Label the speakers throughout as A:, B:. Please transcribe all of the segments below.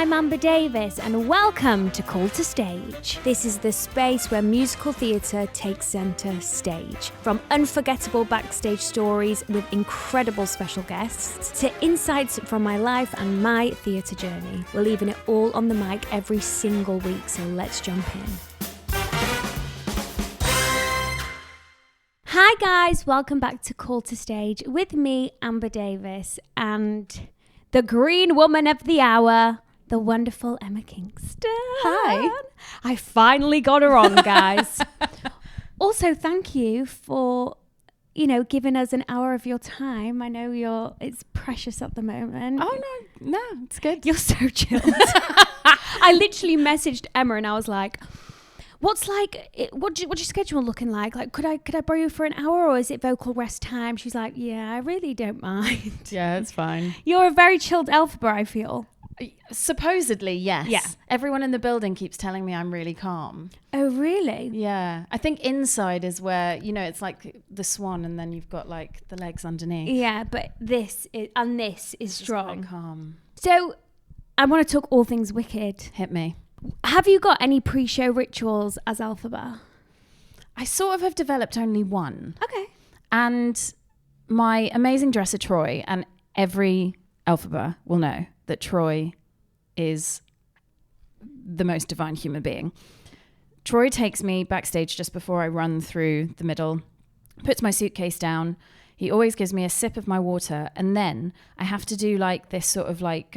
A: I'm Amber Davies and welcome to Call to Stage. This is the space where musical theatre takes centre stage. From unforgettable backstage stories with incredible special guests to insights from my life and my theatre journey. We're leaving it all on the mic every single week, so let's jump in. Hi guys, welcome back to Call to Stage with me, Amber Davies, and the green woman of the hour, the wonderful Emma Kingston.
B: Hi.
A: I finally got her on, guys. Also, thank you for, giving us an hour of your time. I know it's precious at the moment.
B: Oh, no, it's good.
A: You're so chilled. I literally messaged Emma and I was like, what's your schedule looking like? Like, could I borrow you for an hour or is it vocal rest time? She's like, yeah, I really don't mind.
B: Yeah, it's fine.
A: You're a very chilled Elphaba, I feel.
B: Supposedly, yes.
A: Yeah.
B: Everyone in the building keeps telling me I'm really calm.
A: Oh, really?
B: Yeah. I think inside is where, it's like the swan and then you've got like the legs underneath.
A: Yeah, but this is strong.
B: Just calm.
A: So I want to talk all things Wicked.
B: Hit me.
A: Have you got any pre-show rituals as Elphaba?
B: I sort of have developed only one.
A: Okay.
B: And my amazing dresser, Troy, and every Elphaba will know that Troy is the most divine human being. Troy takes me backstage just before I run through the middle, puts my suitcase down. He always gives me a sip of my water. And then I have to do like this sort of like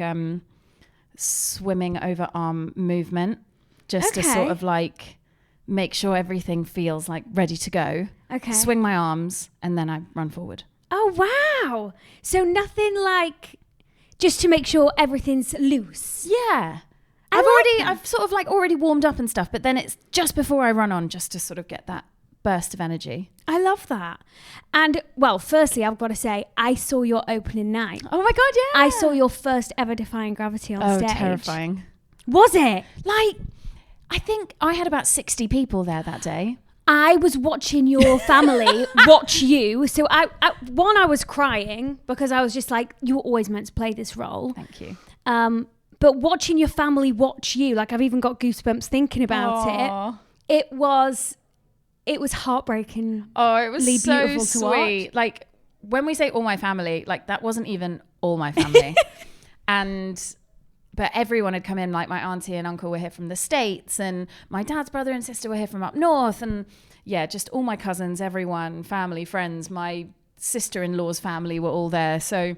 B: swimming over arm movement just to sort of like make sure everything feels like ready to go.
A: Okay.
B: Swing my arms and then I run forward.
A: Oh, wow. So nothing like just to make sure everything's loose.
B: Yeah. I've sort of like already warmed up and stuff, but then it's just before I run on just to sort of get that burst of energy.
A: I love that. And well, firstly, I've got to say, I saw your opening night.
B: Oh my God, yeah.
A: I saw your first ever Defying Gravity on stage.
B: Oh, terrifying.
A: Was it?
B: Like, I think I had about 60 people there that day.
A: I was watching your family watch you. So I was crying because I was just like, you were always meant to play this role.
B: Thank you.
A: But watching your family watch you, like I've even got goosebumps thinking about it. It was heartbreaking.
B: Oh, it was so
A: beautiful to
B: sweet.
A: watch.
B: Like when we say all my family, like that wasn't even all my family. But everyone had come in, like my auntie and uncle were here from the States and my dad's brother and sister were here from up north. And yeah, just all my cousins, everyone, family, friends, my sister-in-law's family were all there. So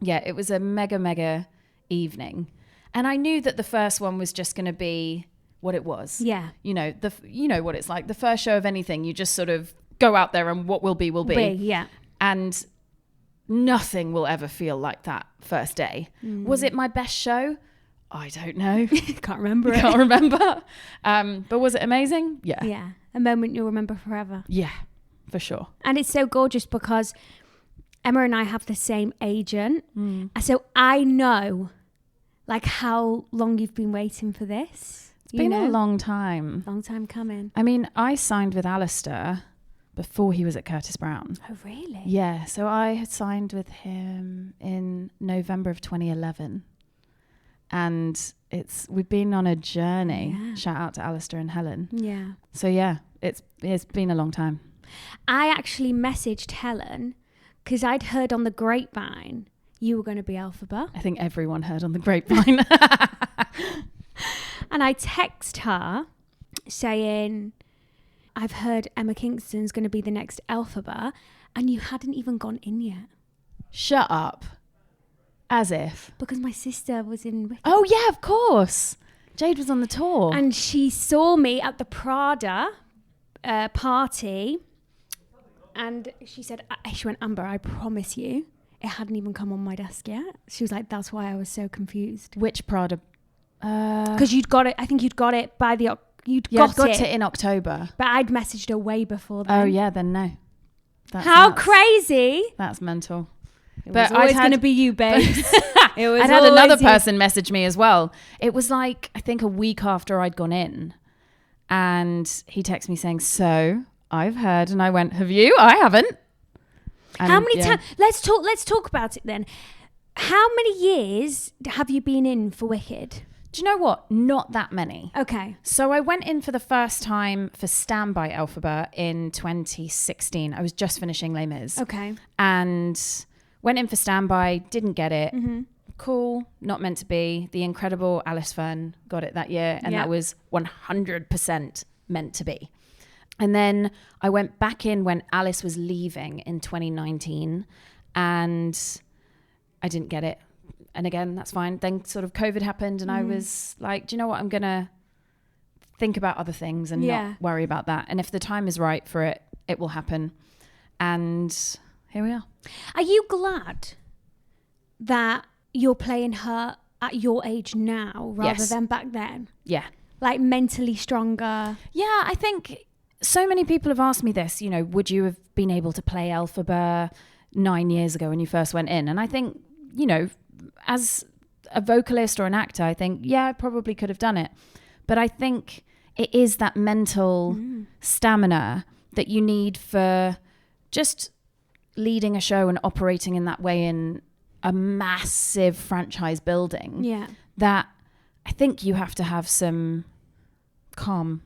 B: yeah, it was a mega evening. And I knew that the first one was just going to be what it was.
A: Yeah.
B: You know what it's like. The first show of anything, you just sort of go out there and what will be, will be.
A: Yeah.
B: And nothing will ever feel like that first day. Was it my best show? I don't know.
A: Can't remember
B: Can't remember. But was it amazing? Yeah.
A: Yeah. A moment you'll remember forever.
B: Yeah, for sure.
A: And it's so gorgeous because Emma and I have the same agent. So I know like how long you've been waiting for this.
B: It's been a long time.
A: Long time coming.
B: I mean, I signed with Alistair before he was at Curtis Brown.
A: Oh, really?
B: Yeah. So I had signed with him in November of 2011. And we've been on a journey. Yeah. Shout out to Alistair and Helen.
A: Yeah.
B: So yeah, it's been a long time.
A: I actually messaged Helen because I'd heard on the grapevine you were going to be Elphaba.
B: I think everyone heard on the grapevine.
A: And I text her saying, I've heard Emma Kingston's going to be the next Elphaba, and you hadn't even gone in yet.
B: Shut up. As if.
A: Because my sister was in Wicked.
B: Oh, yeah, of course. Jade was on the tour.
A: And she saw me at the Prada party. And she went, Amber, I promise you, it hadn't even come on my desk yet. She was like, that's why I was so confused.
B: Which Prada?
A: Because you'd got it. I think you'd got it by the...
B: got it in October.
A: But I'd messaged her way before then.
B: Oh, yeah, then no. That's
A: How
B: nuts.
A: Crazy.
B: That's mental.
A: It was always going to be you, babe.
B: I'd had another person message me as well. It was like, I think a week after I'd gone in. And he texted me saying, so I've heard. And I went, have you? I haven't. And
A: how many times? Let's talk about it then. How many years have you been in for Wicked?
B: Do you know what? Not that many.
A: Okay.
B: So I went in for the first time for Standby Elphaba in 2016. I was just finishing Les Mis.
A: Okay.
B: And went in for Standby, didn't get it.
A: Mm-hmm.
B: Cool, not meant to be. The incredible Alice Fern got it that year, and that was 100% meant to be. And then I went back in when Alice was leaving in 2019, and I didn't get it. And again, that's fine. Then sort of COVID happened, and I was like, do you know what? I'm going to think about other things and not worry about that. And if the time is right for it, it will happen. And here we are.
A: Are you glad that you're playing her at your age now rather than back then?
B: Yeah.
A: Like mentally stronger?
B: Yeah, I think so many people have asked me this, you know, would you have been able to play Elphaba 9 years ago when you first went in? And I think, you know, as a vocalist or an actor, I think, yeah, I probably could have done it. But I think it is that mental stamina that you need for just leading a show and operating in that way in a massive franchise building.
A: Yeah.
B: That I think you have to have some calm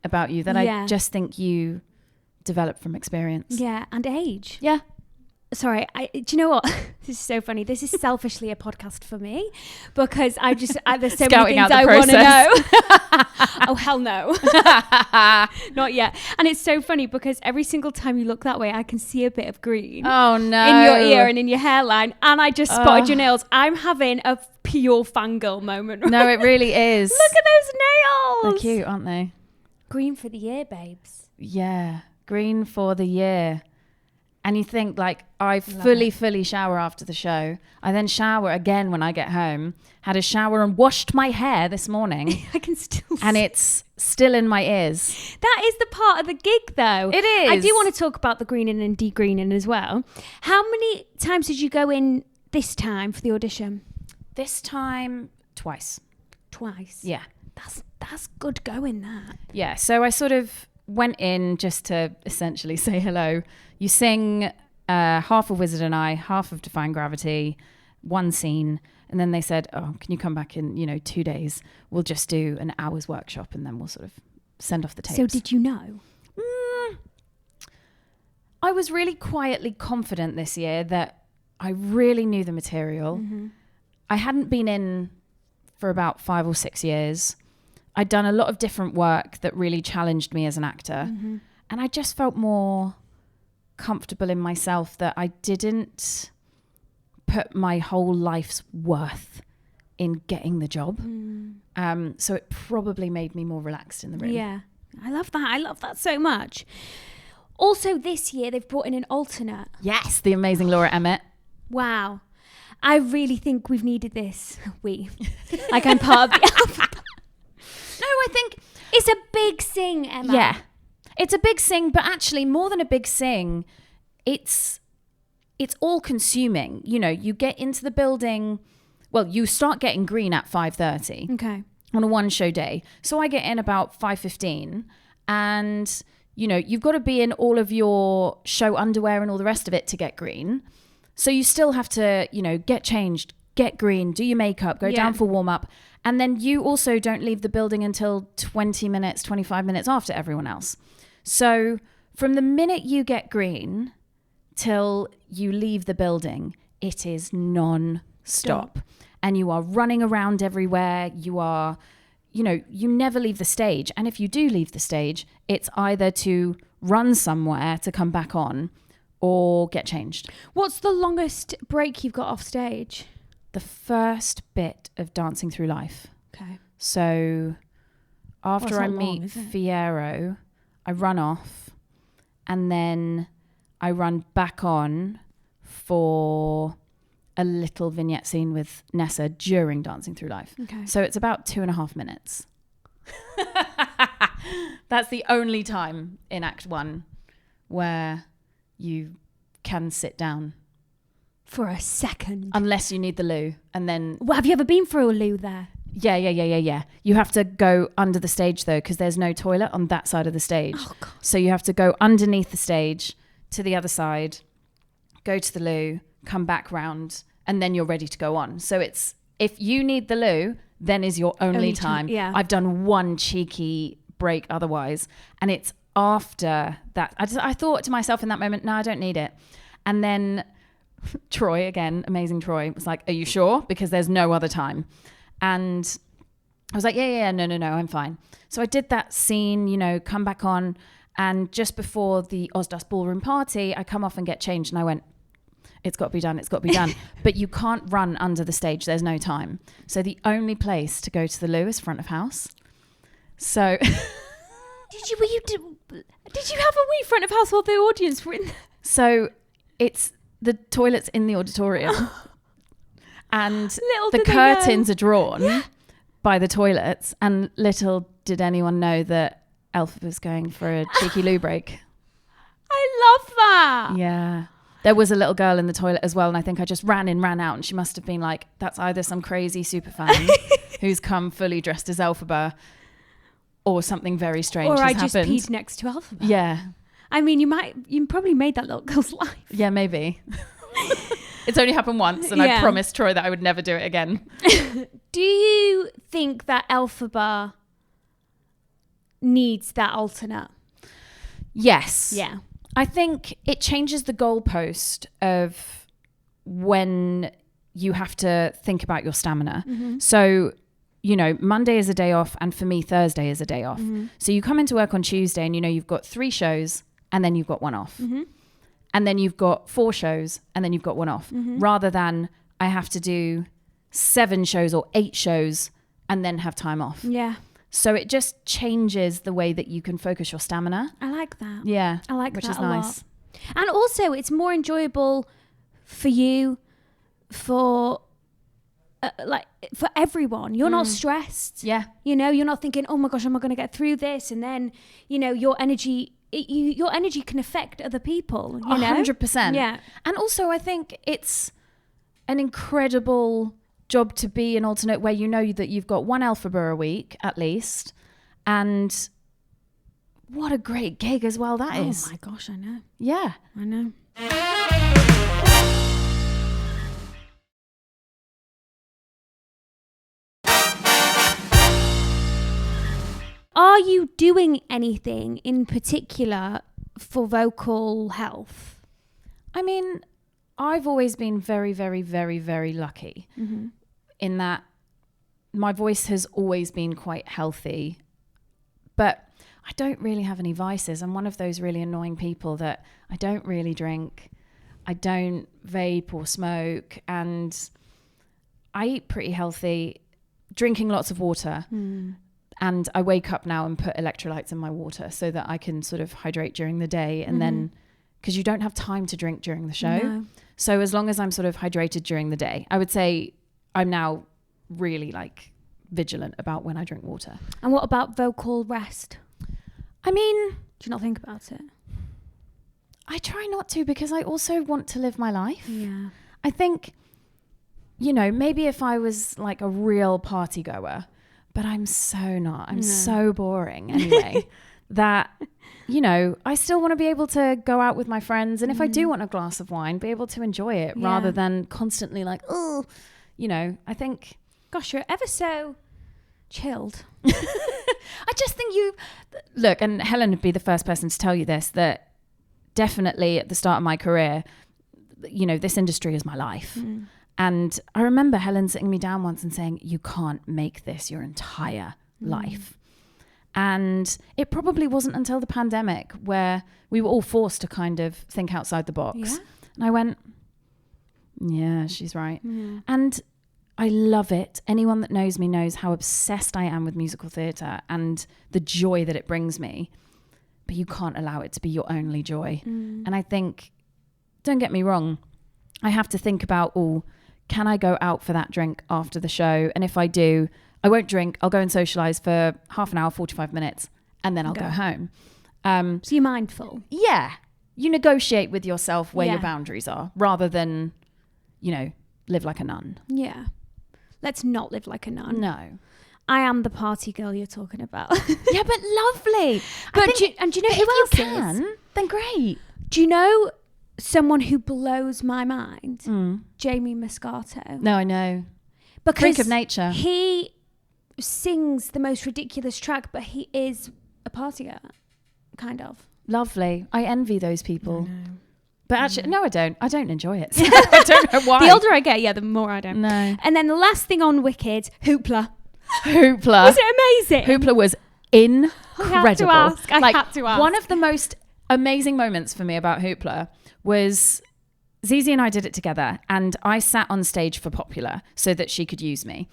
B: about you that I just think you develop from experience.
A: Yeah, and age.
B: Yeah.
A: Sorry, do you know what? This is so funny. This is selfishly a podcast for me because there's so
B: Scouting
A: many things
B: out the
A: I want to
B: process.
A: know. Oh, hell no. Not yet. And it's so funny because every single time you look that way, I can see a bit of green.
B: Oh, no.
A: In your ear and in your hairline. And I just spotted your nails. I'm having a pure fangirl moment. Right?
B: No, it really is.
A: Look at those nails.
B: They're cute, aren't they?
A: Green for the year, babes.
B: Yeah. Green for the year. And you think, like, I fully shower after the show. I then shower again when I get home. Had a shower and washed my hair this morning.
A: I can still
B: And
A: see.
B: it's still in my ears.
A: That is the part of the gig, though.
B: It is.
A: I do want to talk about the greening and de-greening as well. How many times did you go in this time for the audition?
B: This time, twice.
A: Twice?
B: Yeah.
A: That's good going, that.
B: Yeah. So I sort of went in just to essentially say hello. You sing half of Wizard and I, half of Defying Gravity, one scene. And then they said, oh, can you come back in, 2 days? We'll just do an hour's workshop and then we'll sort of send off the tapes.
A: So did you know?
B: I was really quietly confident this year that I really knew the material. Mm-hmm. I hadn't been in for about 5 or 6 years. I'd done a lot of different work that really challenged me as an actor. Mm-hmm. And I just felt more comfortable in myself that I didn't put my whole life's worth in getting the job. So it probably made me more relaxed in the room.
A: Yeah, I love that. I love that so much. Also this year they've brought in an alternate.
B: Yes, the amazing Laura Emmett.
A: Wow. I really think we've needed this. Like I'm part of the alphabet.
B: No, I think
A: it's a big sing, Emma.
B: Yeah. It's a big sing, but actually more than a big sing, it's all consuming. You get into the building, well, you start getting green at 5:30.
A: Okay.
B: On a one show day. So I get in about 5:15 and you've got to be in all of your show underwear and all the rest of it to get green. So you still have to, get changed, get green, do your makeup, go down for warm up. And then you also don't leave the building until 20 minutes, 25 minutes after everyone else. So from the minute you get green till you leave the building, it is non-stop. And you are running around everywhere. You are, you never leave the stage. And if you do leave the stage, it's either to run somewhere to come back on or get changed.
A: What's the longest break you've got off stage?
B: The first bit of Dancing Through Life.
A: Okay.
B: So after I meet Fierro, I run off and then I run back on for a little vignette scene with Nessa during Dancing Through Life.
A: Okay.
B: So it's about 2.5 minutes. That's the only time in Act 1 where you can sit down.
A: For a second.
B: Unless you need the loo. And then...
A: Well, have you ever been through a loo there?
B: Yeah. You have to go under the stage though, because there's no toilet on that side of the stage.
A: Oh, God.
B: So you have to go underneath the stage to the other side, go to the loo, come back round, and then you're ready to go on. So it's, if you need the loo, then is your only time.
A: Yeah.
B: I've done one cheeky break otherwise. And it's after that. I thought to myself in that moment, no, I don't need it. And then Troy, again, amazing Troy, was like, are you sure? Because there's no other time. And I was like, yeah, no, I'm fine. So I did that scene, you know, come back on. And just before the Ozdas Ballroom party, I come off and get changed. And I went, it's got to be done. But you can't run under the stage. There's no time. So the only place to go to the loo is front of house. So
A: Did you have a wee front of house while the audience were in there?
B: So it's the toilets in the auditorium. And the curtains are drawn by the toilets. And little did anyone know that Elphaba was going for a cheeky loo break.
A: I love that.
B: Yeah. There was a little girl in the toilet as well. And I think I just ran out. And she must have been like, that's either some crazy super fan who's come fully dressed as Elphaba, or something very strange has happened. Or I just
A: peed next to Elphaba.
B: Yeah.
A: I mean, you probably made that little girl's life.
B: Yeah, maybe. It's only happened once, and I promised Troy that I would never do it again.
A: Do you think that Elphaba needs that alternate?
B: Yes.
A: Yeah.
B: I think it changes the goalpost of when you have to think about your stamina. Mm-hmm. So, you know, Monday is a day off, and for me, Thursday is a day off. Mm-hmm. So you come into work on Tuesday and, you know, you've got 3 shows and then you've got 1 off. Mm-hmm. And then you've got 4 shows and then you've got 1 off. Mm-hmm. Rather than I have to do 7 shows or 8 shows and then have time off.
A: Yeah.
B: So it just changes the way that you can focus your stamina.
A: I like that.
B: Yeah.
A: I like
B: which
A: that
B: is
A: a
B: nice.
A: lot. And also it's more enjoyable for you, for everyone. You're not stressed.
B: Yeah.
A: You know, you're not thinking, oh my gosh, am I going to get through this? And then, you know, your energy can affect other people, you know?
B: 100%. Yeah. And also I think it's an incredible job to be an alternate where you know that you've got 1 Elphaba a week at least. And what a great gig as well that is.
A: Oh my gosh, I know.
B: Yeah.
A: I know. Are you doing anything in particular for vocal health?
B: I mean, I've always been very, very, very, very lucky in that my voice has always been quite healthy, but I don't really have any vices. I'm one of those really annoying people that I don't really drink. I don't vape or smoke, and I eat pretty healthy, drinking lots of water. And I wake up now and put electrolytes in my water so that I can sort of hydrate during the day. And then, because you don't have time to drink during the show. No. So as long as I'm sort of hydrated during the day, I would say I'm now really like vigilant about when I drink water.
A: And what about vocal rest?
B: I mean,
A: do you not think about it?
B: I try not to, because I also want to live my life.
A: Yeah.
B: I think, you know, maybe if I was like a real party goer, but I'm so not. I'm so boring anyway that, you know, I still want to be able to go out with my friends. And if I do want a glass of wine, be able to enjoy it rather than constantly like, oh, you know, I think.
A: Gosh, you're ever so chilled.
B: I just think look, and Helen would be the first person to tell you this, that definitely at the start of my career, you know, this industry is my life. And I remember Helen sitting me down once and saying, you can't make this your entire life. And it probably wasn't until the pandemic where we were all forced to kind of think outside the box. Yeah. And I went, yeah, she's right. Yeah. And I love it. Anyone that knows me knows how obsessed I am with musical theatre and the joy that it brings me. But you can't allow it to be your only joy. And I think, don't get me wrong, I have to think about, can I go out for that drink after the show? And if I do, I won't drink. I'll go and socialise for half an hour, 45 minutes, and then I'll go home.
A: So you're mindful?
B: Yeah. You negotiate with yourself where your boundaries are, rather than, you know, live like a nun.
A: Yeah. Let's not live like a nun.
B: No.
A: I am the party girl you're talking about.
B: Yeah, but lovely.
A: But do you know who else
B: if you can, then great.
A: Do you know someone who blows my mind? Jamie Muscato.
B: No, I know.
A: Because
B: Freak of nature.
A: He sings the most ridiculous track, but he is a partier, kind of.
B: Lovely. I envy those people. But actually, no, I don't. I don't enjoy it. I don't know why.
A: The older I get, the more I don't.
B: No.
A: And then the last thing on Wicked, Hoopla.
B: Hoopla.
A: Was it amazing?
B: Hoopla was incredible.
A: I had to ask.
B: One of the most amazing moments for me about Hoopla was Zizi and I did it together, and I sat on stage for Popular so that she could use me.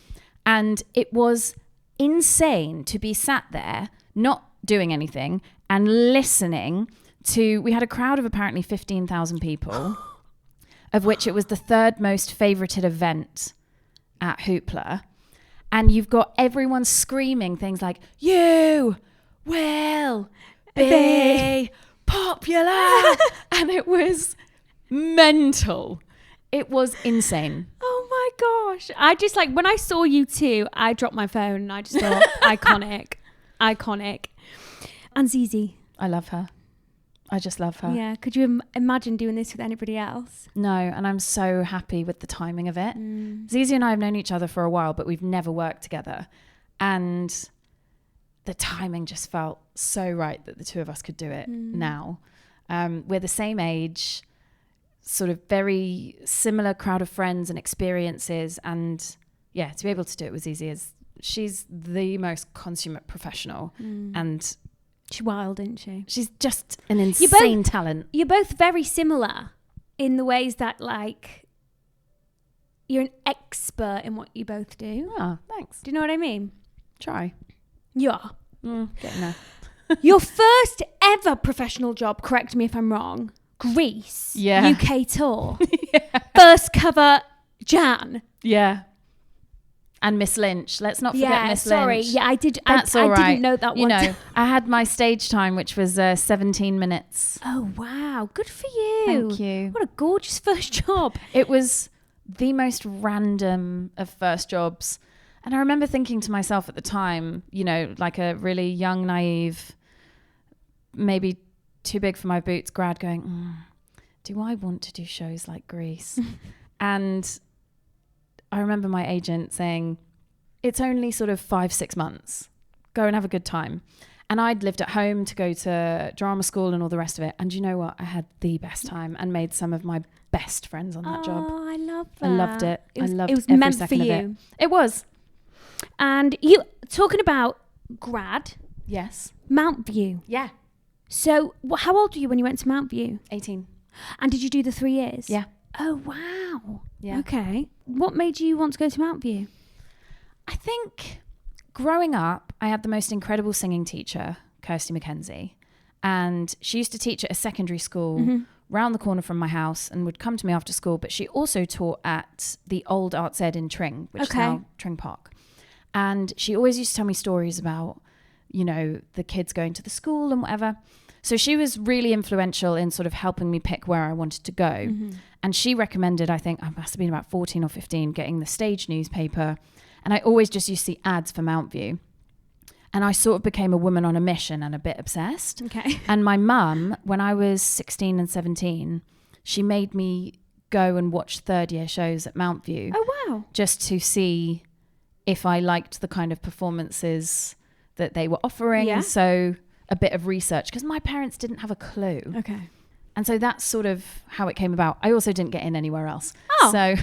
B: And it was insane to be sat there, not doing anything, and listening to, we had a crowd of apparently 15,000 people, of which it was the third most favorited event at Hoopla. And you've got everyone screaming things like, you will be popular. And it was mental. It was insane.
A: Oh my gosh. I just when I saw you two, I dropped my phone and I just thought, iconic. And Zizi.
B: I love her. I just love her.
A: Yeah. Could you imagine doing this with anybody else?
B: No, and I'm so happy with the timing of it. Zizi and I have known each other for a while, but we've never worked together. And the timing just felt so right that the two of us could do it now. We're the same age, sort of very similar crowd of friends and experiences. And yeah, to be able to do it with Zizi she's the most consummate professional. And
A: She's wild, isn't she?
B: She's just an insane talent.
A: You're both very similar in the ways that, you're an expert in what you both do.
B: Oh, thanks.
A: Do you know what I mean?
B: Try.
A: You are.
B: Getting there.
A: Your first ever professional job, correct me if I'm wrong, Greece.
B: Yeah.
A: UK tour. Yeah. First cover, Jan.
B: Yeah. And Miss Lynch. Let's not forget Miss Lynch.
A: Yeah, I did.
B: That's
A: I
B: all right.
A: didn't know that one.
B: I had my stage time, which was 17 minutes.
A: Oh, wow. Good for you.
B: Thank you.
A: What a gorgeous first job.
B: It was the most random of first jobs. And I remember thinking to myself at the time, like a really young, naive, maybe too big for my boots grad going, do I want to do shows like Greece? And I remember my agent saying, it's only sort of 5-6 months. Go and have a good time. And I'd lived at home to go to drama school and all the rest of it. And you know what? I had the best time and made some of my best friends on that job.
A: Oh, I love that.
B: I loved it.
A: It was
B: every
A: meant
B: second
A: for you.
B: of it. It was.
A: And you, talking about grad.
B: Yes.
A: Mount View.
B: Yeah.
A: So how old were you when you went to Mount View?
B: 18.
A: And did you do the 3 years?
B: Yeah.
A: Oh, wow.
B: Yeah.
A: Okay. What made you want to go to Mount View?
B: I think growing up, I had the most incredible singing teacher, Kirsty McKenzie. And she used to teach at a secondary school round the corner from my house and would come to me after school. But she also taught at the old Arts Ed in Tring, which is now Tring Park. And she always used to tell me stories about, the kids going to the school and whatever. So she was really influential in sort of helping me pick where I wanted to go. And she recommended, I think I must have been about 14 or 15, getting the stage newspaper. And I always just used to see ads for Mount View. And I sort of became a woman on a mission and a bit obsessed.
A: Okay.
B: And my mum, when I was 16 and 17, she made me go and watch third year shows at Mount View.
A: Oh, wow.
B: Just to see if I liked the kind of performances that they were offering.
A: Yeah.
B: So a bit of research, because my parents didn't have a clue.
A: Okay.
B: And so that's sort of how it came about. I also didn't get in anywhere else.
A: Oh.
B: So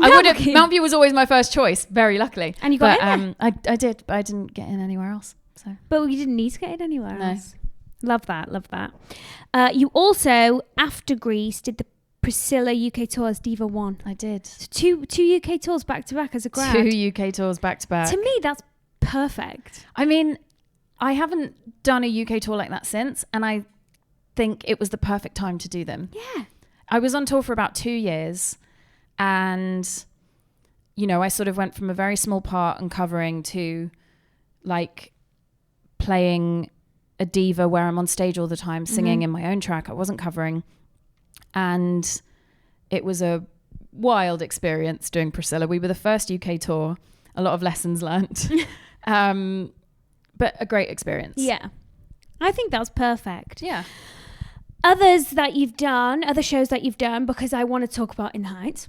B: I would have, Mount View was always my first choice, very luckily.
A: And you got in there?
B: I did, but I didn't get in anywhere else. So.
A: But you didn't need to get in anywhere else. Love that. You also, after Greece, did the Priscilla UK tour as Diva 1.
B: I did.
A: So two UK tours back to back as a grad.
B: 2 UK tours back to back.
A: To me, that's perfect.
B: I mean, I haven't done a UK tour like that since, and I think it was the perfect time to do them.
A: Yeah.
B: I was on tour for about 2 years, and I sort of went from a very small part and covering to playing a diva where I'm on stage all the time singing in my own track. I wasn't covering, and it was a wild experience doing Priscilla. We were the first UK tour, a lot of lessons learnt. But a great experience.
A: Yeah. I think that's perfect.
B: Yeah.
A: Other shows that you've done, because I want to talk about In Heights.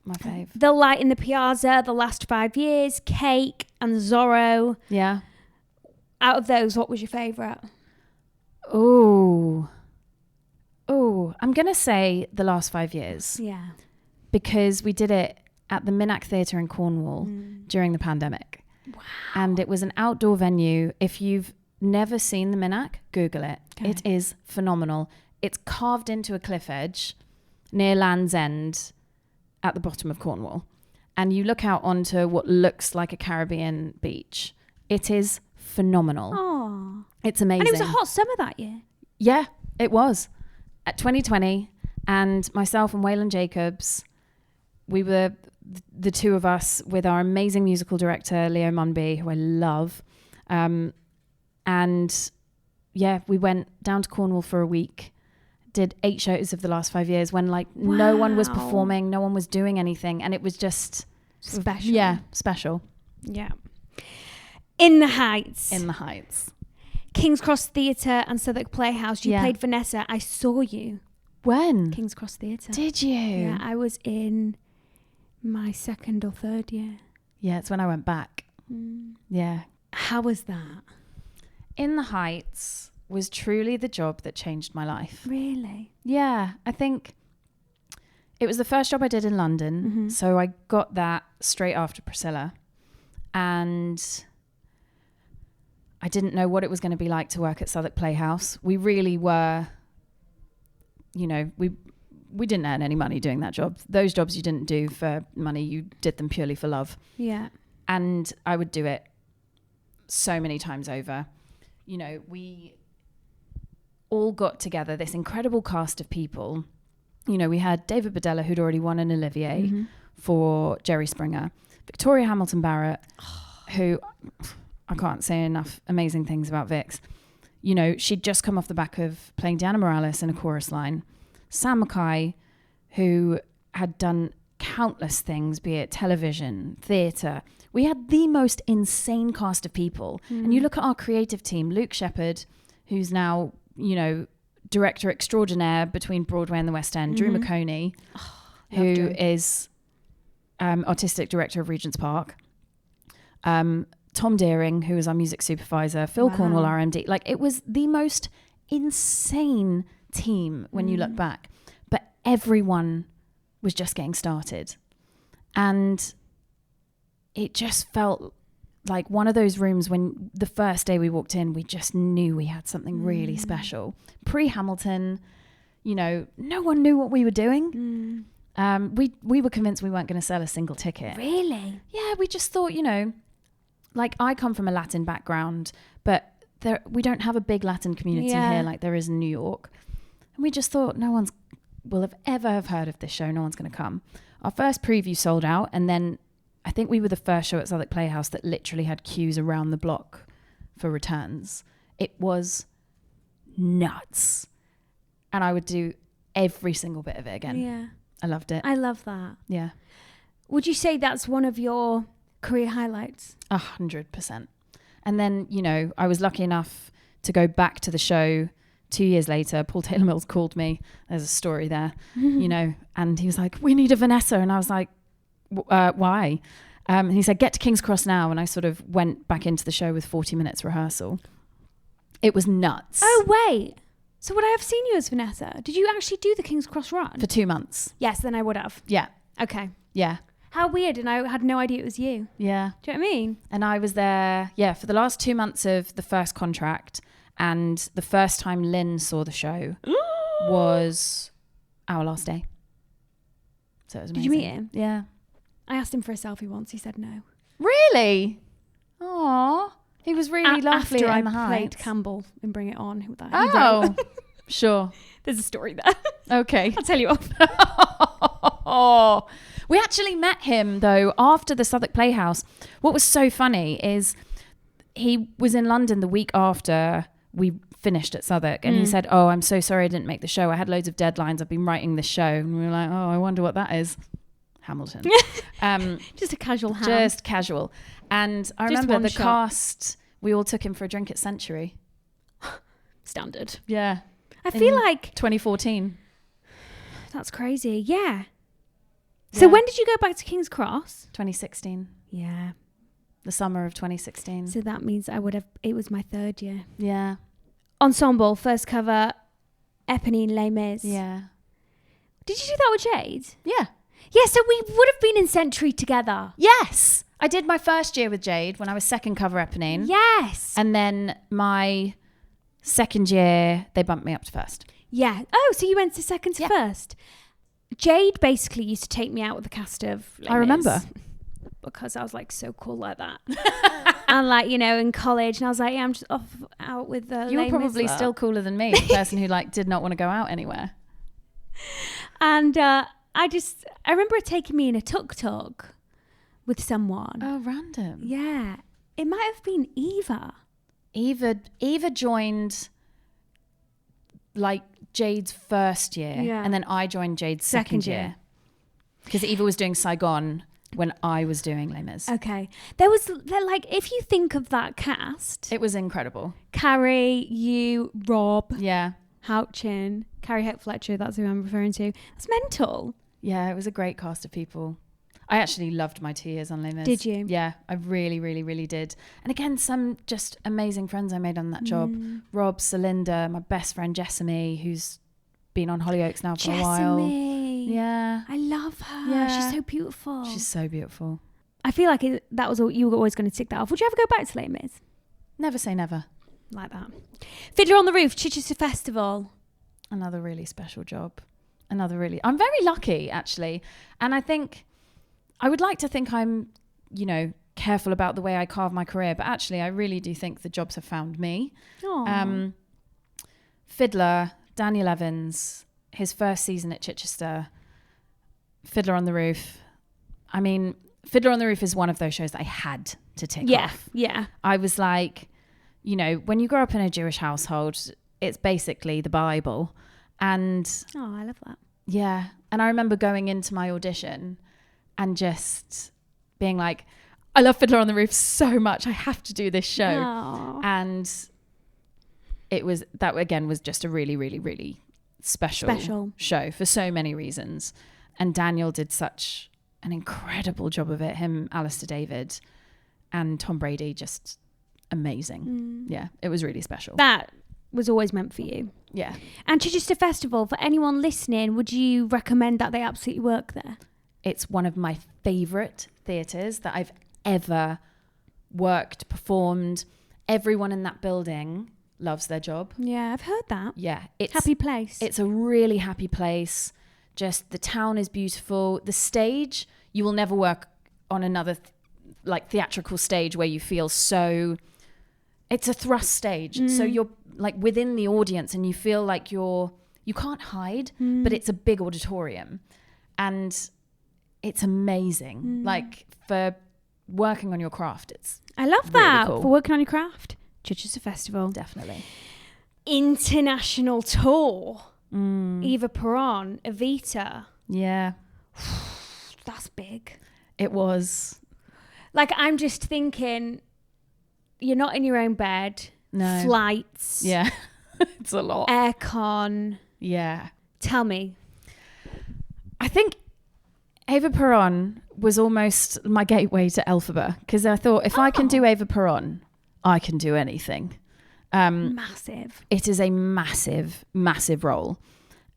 B: My fave.
A: The Light in the Piazza, The Last 5 Years, Cake, and Zorro.
B: Yeah.
A: Out of those, what was your favourite?
B: Oh, I'm going to say the last 5 years.
A: Yeah.
B: Because we did it at the Minack Theatre in Cornwall during the pandemic.
A: Wow.
B: And it was an outdoor venue. If you've never seen the Minack, Google it. Okay. It is phenomenal. It's carved into a cliff edge near Land's End at the bottom of Cornwall. And you look out onto what looks like a Caribbean beach. It is phenomenal.
A: Oh.
B: It's amazing.
A: And it was a hot summer that year.
B: Yeah, it was. At 2020, and myself and Waylon Jacobs, we were the two of us with our amazing musical director, Leo Munby, who I love. And yeah, we went down to Cornwall for a week, did 8 shows of the last 5 years when no one was performing, no one was doing anything. And it was just
A: special.
B: Yeah, special.
A: Yeah. In the Heights.
B: In the Heights.
A: King's Cross Theatre and Southwark Playhouse. You played Vanessa. I saw you.
B: When?
A: King's Cross Theatre.
B: Did you?
A: Yeah, I was in my 2nd or 3rd year.
B: Yeah, it's when I went back. Yeah.
A: How was that?
B: In the Heights was truly the job that changed my life.
A: Really?
B: Yeah, I think it was the first job I did in London. So I got that straight after Priscilla. And I didn't know what it was going to be like to work at Southwark Playhouse. We really were, we didn't earn any money doing that job. Those jobs you didn't do for money, you did them purely for love.
A: Yeah.
B: And I would do it so many times over. We all got together, this incredible cast of people. We had David Badella, who'd already won an Olivier for Jerry Springer. Victoria Hamilton Barrett, who I can't say enough amazing things about Vix. She'd just come off the back of playing Diana Morales in a chorus line. Sam Mackay, who had done countless things, be it television, theatre. We had the most insane cast of people. And you look at our creative team, Luke Shepherd, who's now, director extraordinaire between Broadway and the West End, Drew McConey, who is artistic director of Regent's Park, Tom Deering, who is our music supervisor, Phil Cornwall, our MD. It was the most insane team when you look back. But everyone was just getting started. And it just felt like one of those rooms when the first day we walked in, we just knew we had something really special. Pre-Hamilton, no one knew what we were doing. We were convinced we weren't going to sell a single ticket.
A: Really?
B: Yeah, we just thought, I come from a Latin background, but we don't have a big Latin community here like there is in New York. And we just thought no one's will have ever have heard of this show. No one's going to come. Our first preview sold out, and then I think we were the first show at Southwark Playhouse that literally had queues around the block for returns. It was nuts. And I would do every single bit of it again.
A: Yeah.
B: I loved it.
A: I love that.
B: Yeah.
A: Would you say that's one of your career highlights?
B: 100%. And then, I was lucky enough to go back to the show 2 years later. Paul Taylor Mills called me. There's a story there, and he was like, "We need a Vanessa." And I was like, why? And he said, "Get to King's Cross now." And I sort of went back into the show with 40 minutes rehearsal. It was nuts.
A: Oh, wait. So would I have seen you as Vanessa? Did you actually do the King's Cross run?
B: For 2 months.
A: Yes, then I would have.
B: Yeah.
A: Okay.
B: Yeah.
A: How weird. And I had no idea it was you.
B: Yeah.
A: Do you know what I mean?
B: And I was there, for the last 2 months of the first contract. And the first time Lynn saw the show was our last day. So it was amazing.
A: Did you meet him?
B: Yeah.
A: I asked him for a selfie once. He said no.
B: Really? Aww. He was really lovely
A: after I
B: in the
A: played
B: Heights.
A: Campbell in Bring It On. He
B: Oh, sure.
A: There's a story there.
B: Okay.
A: I'll tell you off.
B: Oh, we actually met him though after the Southwark Playhouse. What was so funny is he was in London the week after we finished at Southwark, and he said, "Oh, I'm so sorry I didn't make the show. I had loads of deadlines. I've been writing this show." And we were like, "Oh, I wonder what that is." Hamilton.
A: Just a casual ham.
B: Just casual. And I
A: Just
B: remember
A: one
B: the
A: shot.
B: cast, we all took him for a drink at Century.
A: Standard.
B: Yeah.
A: I feel like
B: 2014.
A: that's crazy. Yeah. So when did you go back to King's Cross?
B: 2016.
A: Yeah.
B: the summer of 2016.
A: So that means it was my 3rd year.
B: Yeah.
A: Ensemble, first cover, Eponine, Les Mis.
B: Yeah.
A: Did you do that with Jade?
B: Yeah.
A: Yeah, so we would have been in Century together.
B: Yes. I did my first year with Jade when I was second cover Eponine.
A: Yes.
B: And then my second year, they bumped me up to first.
A: Yeah. Oh, so you went to second to first. Jade basically used to take me out with the cast of Les
B: I remember.
A: Mis because I was like so cool like that. And like, you know, in college, and I was like, yeah, I'm just off out with the
B: You were
A: Les
B: probably
A: Mis
B: still cooler than me, the person who like did not want to go out anywhere.
A: And I remember it taking me in a tuk-tuk with someone.
B: Oh, random.
A: Yeah. It might have been Eva.
B: Eva joined like Jade's first year, and then I joined Jade's second year. Because Eva was doing Saigon when I was doing Les Mis.
A: Okay. There like, if you think of that cast.
B: It was incredible.
A: Carrie, you, Rob.
B: Yeah.
A: Houchin, Carrie Hope Fletcher, that's who I'm referring to. That's mental.
B: Yeah, it was a great cast of people. I actually loved my 2 years on Les Mis.
A: Did you?
B: Yeah, I really, really, really did. And again, some just amazing friends I made on that job. Rob, Celinda, my best friend Jessamy, who's been on Hollyoaks now for a while. Yeah.
A: I love her.
B: Yeah.
A: She's so beautiful.
B: She's so beautiful.
A: I feel like that was all, you were always going to tick that off. Would you ever go back to Les Mis?
B: Never say never.
A: Like that. Fiddler on the Roof, Chichester Festival.
B: Another really special job. I'm very lucky, actually. And I would like to think I'm, you know, careful about the way I carve my career, but actually I really do think the jobs have found me. Fiddler, Daniel Evans, his first season at Chichester, Fiddler on the Roof. I mean, Fiddler on the Roof is one of those shows that I had to tick off.
A: Yeah.
B: I was like, you know, when you grow up in a Jewish household, it's basically the Bible. And
A: I love that.
B: Yeah. And I remember going into my audition and just being like, I love Fiddler on the Roof so much. I have to do this show.
A: Aww.
B: And that again was just a really, really, really special show for so many reasons. And Daniel did such an incredible job of it. Him, Alistair David, and Tom Brady, just amazing. Yeah, it was really special.
A: That was always meant for you.
B: Yeah.
A: And Chichester Festival, for anyone listening, would you recommend that they absolutely work there?
B: It's one of my favourite theatres that I've ever worked, performed. Everyone in that building loves their job.
A: Yeah, I've heard that.
B: Yeah. It's
A: happy place.
B: It's a really happy place. Just the town is beautiful. The stage, you will never work on another theatrical stage where you feel so... It's a thrust stage. So you're like within the audience and you feel like you can't hide, but it's a big auditorium. And it's amazing. Like for working on your craft, it's
A: I love
B: really
A: that.
B: cool.
A: For working on your craft. Chichester Festival.
B: Definitely.
A: International tour. Eva Perón, Evita.
B: Yeah.
A: That's big.
B: It was.
A: Like, I'm just thinking, you're not in your own bed.
B: No.
A: Flights.
B: Yeah. It's a lot.
A: Aircon.
B: Yeah.
A: Tell me.
B: I think Eva Perón was almost my gateway to Elphaba, because I thought if I can do Eva Perón, I can do anything.
A: Massive.
B: It is a massive, massive role.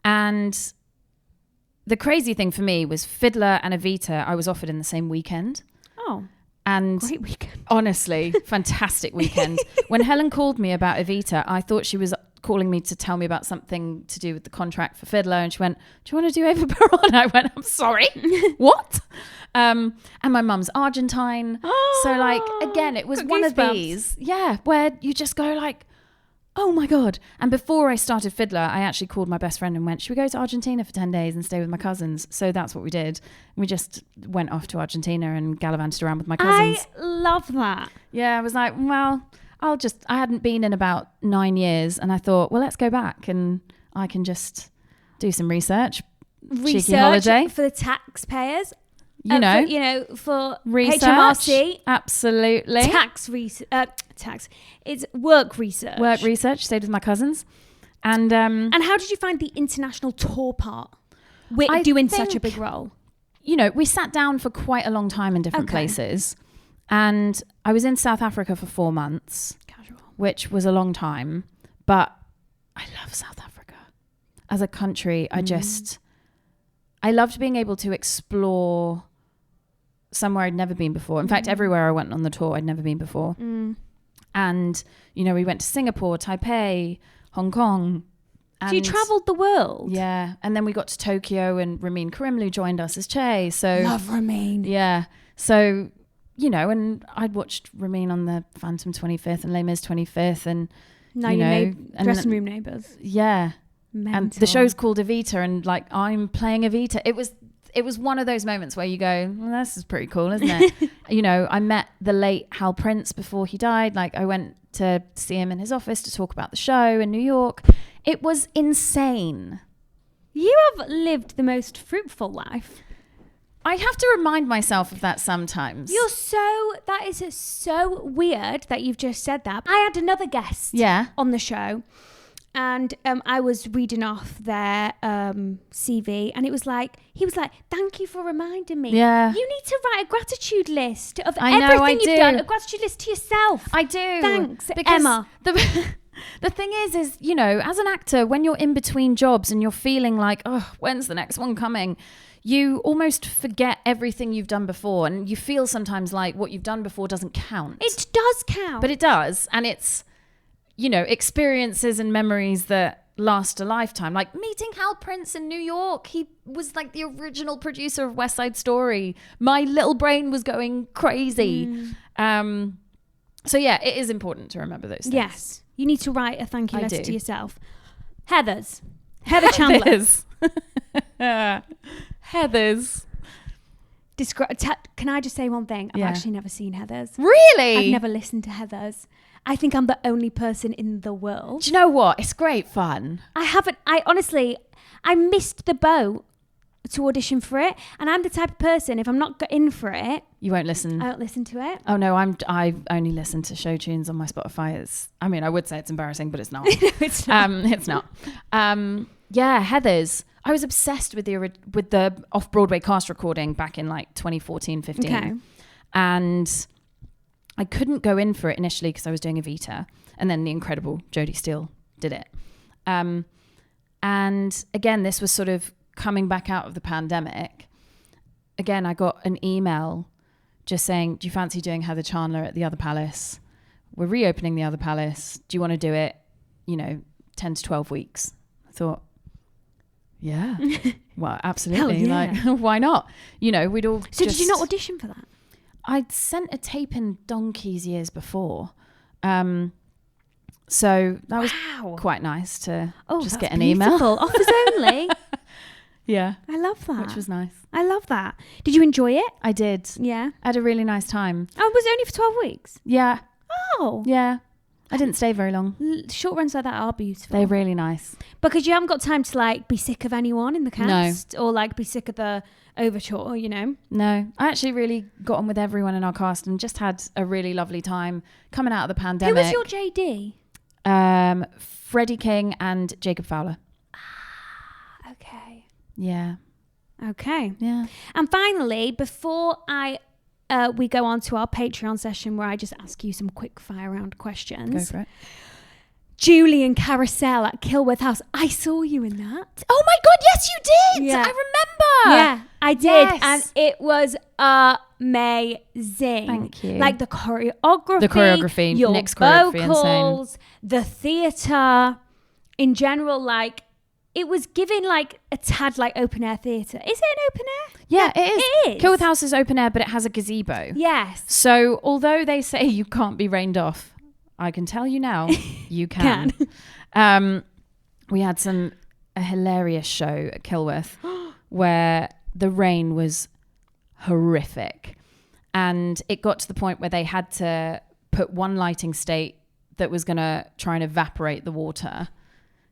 B: And the crazy thing for me was Fiddler and Evita, I was offered in the same weekend.
A: Oh.
B: And
A: great weekend.
B: Honestly, fantastic weekend. When Helen called me about Evita, I thought she was calling me to tell me about something to do with the contract for Fiddler. And she went, do you want to do Eva Perón? I went, I'm sorry. What? And my mum's Argentine. So like, again, it was one of these. Yeah. Where you just go like, oh my God. And before I started Fiddler, I actually called my best friend and went, should we go to Argentina for 10 days and stay with my cousins? So that's what we did. We just went off to Argentina and gallivanted around with my cousins.
A: I love that.
B: Yeah, I was like, well, I hadn't been in about 9 years, and I thought, well, let's go back and I can just do some research. Cheeky holiday.
A: For the taxpayers. For
B: research,
A: HMRC.
B: Absolutely.
A: Tax. It's work research.
B: Work research. Stayed with my cousins. And
A: how did you find the international tour part? Doing such a big role.
B: You know, we sat down for quite a long time in different places. And I was in South Africa for 4 months,
A: Casual.
B: which was a long time, but I love South Africa. As a country, I loved being able to explore somewhere I'd never been before. In fact, everywhere I went on the tour, I'd never been before. And, you know, we went to Singapore, Taipei, Hong Kong.
A: So you travelled the world?
B: Yeah. And then we got to Tokyo and Ramin Karimloo joined us as Che. So
A: Love Ramin.
B: Yeah. So, you know, and I'd watched Ramin on the Phantom 25th and Les Mis 25th. And
A: now
B: you know,
A: dressing room neighbours.
B: Yeah.
A: Mental.
B: And the show's called Evita, and like I'm playing Evita. It was one of those moments where you go, well, this is pretty cool, isn't it? You know, I met the late Hal Prince before he died. Like I went to see him in his office to talk about the show in New York. It was insane.
A: You have lived the most fruitful life.
B: I have to remind myself of that sometimes.
A: That is so weird that you've just said that. I had another guest on the show. And I was reading off their CV, and he was like, thank you for reminding me.
B: Yeah.
A: You need to write a gratitude list of
B: I know,
A: everything
B: I
A: you've
B: do.
A: done. A gratitude list to yourself.
B: I do.
A: Thanks,
B: because
A: Emma.
B: The thing is, you know, as an actor, when you're in between jobs and you're feeling like, oh, when's the next one coming? You almost forget everything you've done before, and you feel sometimes like what you've done before doesn't count.
A: It does count.
B: But it does, and it's, you know, experiences and memories that last a lifetime. Like meeting Hal Prince in New York. He was like the original producer of West Side Story. My little brain was going crazy. So yeah, it is important to remember those things.
A: Yes. You need to write a thank you letter to yourself. Heather Chandler. Heather's.
B: Can
A: I just say one thing? I've actually never seen Heather's.
B: Really?
A: I've never listened to Heather's. I think I'm the only person in the world.
B: Do you know what? It's great fun.
A: I honestly missed the boat to audition for it. And I'm the type of person, if I'm not in for it,
B: you won't listen.
A: I don't listen to it.
B: Oh no, I only listen to show tunes on my Spotify. I would say it's embarrassing, but it's not.
A: It's not.
B: It's not. Yeah, Heather's. I was obsessed with the off-Broadway cast recording back in like 2014, 15.
A: Okay.
B: And I couldn't go in for it initially because I was doing Evita, and then the incredible Jodie Steele did it. And again, this was sort of coming back out of the pandemic. Again, I got an email just saying, do you fancy doing Heather Chandler at the Other Palace? We're reopening the Other Palace. Do you want to do it, 10 to 12 weeks? I thought, yeah, well, absolutely.
A: Yeah.
B: Like, why not? We'd all
A: So did you not audition for that?
B: I'd sent a tape in donkeys years before. So that was quite nice to just get an email.
A: Offers only.
B: Yeah.
A: I love that.
B: Which was nice.
A: I love that. Did you enjoy it?
B: I did.
A: Yeah.
B: I had a really nice time.
A: Oh, was it only for 12 weeks?
B: Yeah.
A: Oh.
B: Yeah. I didn't stay very long.
A: Short runs like that are beautiful.
B: They're really nice.
A: Because you haven't got time to be sick of anyone in the cast. No. Or be sick of the overture,
B: No. I actually really got on with everyone in our cast and just had a really lovely time coming out of the pandemic.
A: Who was your JD?
B: Freddie King and Jacob Fowler.
A: Ah, okay.
B: Yeah.
A: Okay.
B: Yeah.
A: And finally, before we go on to our Patreon session where I just ask you some quick fire round questions.
B: Go for it.
A: Julian Carousel at Kilworth House. I saw you in that.
B: Oh my God, yes you did.
A: Yeah.
B: I remember.
A: Yeah, I did.
B: Yes.
A: And it was amazing.
B: Thank you.
A: Like the choreography, your
B: Nick's choreography,
A: vocals, the theatre in general, it was giving a tad open air theatre. Is it an open air?
B: Yeah, it is.
A: It is.
B: Kilworth House is open air, but it has a gazebo.
A: Yes.
B: So although they say you can't be rained off, I can tell you now, you can. We had a hilarious show at Kilworth where the rain was horrific. And it got to the point where they had to put one lighting state that was going to try and evaporate the water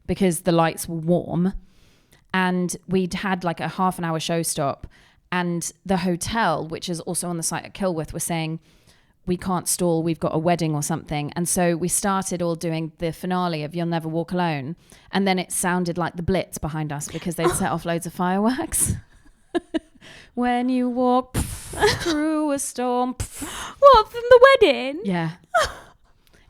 B: because the lights were warm. And we'd had a half an hour show stop. And the hotel, which is also on the site at Kilworth, was saying, we can't stall, we've got a wedding or something. And so we started all doing the finale of You'll Never Walk Alone. And then it sounded like the Blitz behind us because they'd set off loads of fireworks. When you walk... through a storm.
A: What, from the wedding?
B: Yeah.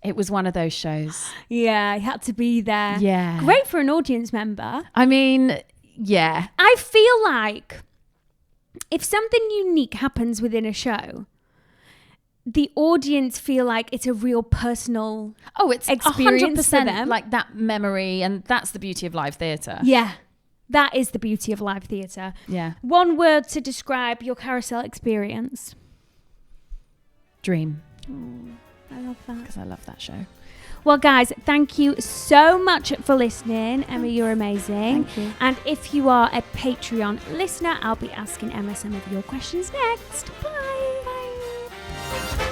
B: It was one of those shows.
A: Yeah, he had to be there.
B: Yeah.
A: Great for an audience member.
B: I mean, yeah.
A: I feel like if something unique happens within a show, the audience feel like it's a real personal
B: It's
A: experience for
B: 100%
A: them.
B: like that memory, and that's the beauty of live theatre.
A: Yeah, that is the beauty of live theatre.
B: Yeah.
A: One word to describe your carousel experience.
B: Dream.
A: I love that.
B: Because I love that show.
A: Well, guys, thank you so much for listening. Emma, you're amazing.
B: Thank you.
A: And if you are a Patreon listener, I'll be asking Emma some of your questions next. Bye. Bye.